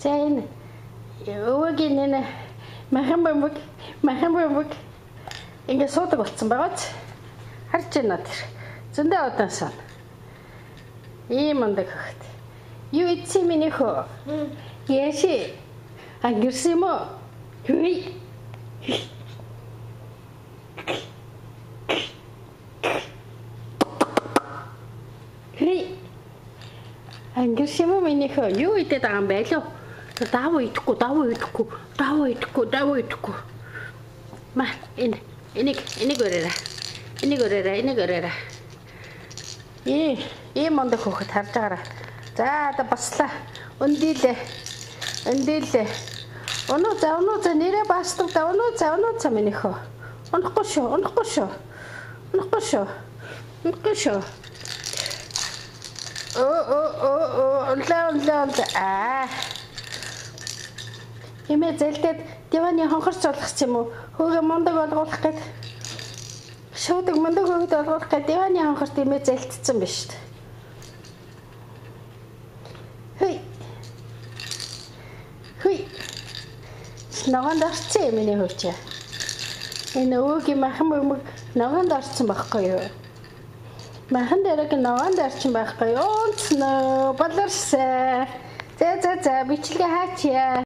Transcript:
За энэ өвөгийн нэ махан бамбуг ингэ суудаг болсон байгааз харж байна тэр. Зөндөө удаан сан. Ийм ондаг хөхт. Юу ицсэн миний хөө? Яши. Ангирсан юм уу? Хүй. Хүй. Ангирсан юм уу миний хөө? Юу идээд байгаа юм бэ лөө? Давуу идэхгүй. Ма энийг өрөөрэй. Ийм ондог хөхт харж байгаарай. За одоо баслаа. Өндийлээ. Унуу за нэрээ басдаг да унуу за миний хөө. Унахгүй шүү. Унлаа. Эмээ зэлдээд диваны хонхорч болгочих юм уу? Хөөгөө мундаг болгуулах гээд. Шуудаг мундаг хөөгд болгуулах гээд диваны хонхорт эмээ зэлтцсэн биш үү? Хүй. Ногоонд орсон юм миний хөвч. Энэ өвөгийн махан бөмбөг ногоонд орсон байхгүй юу? Махан дээрээ ногоонд орсон байхгүй юу? Болорсоо. За бичлэгээ хаачаа.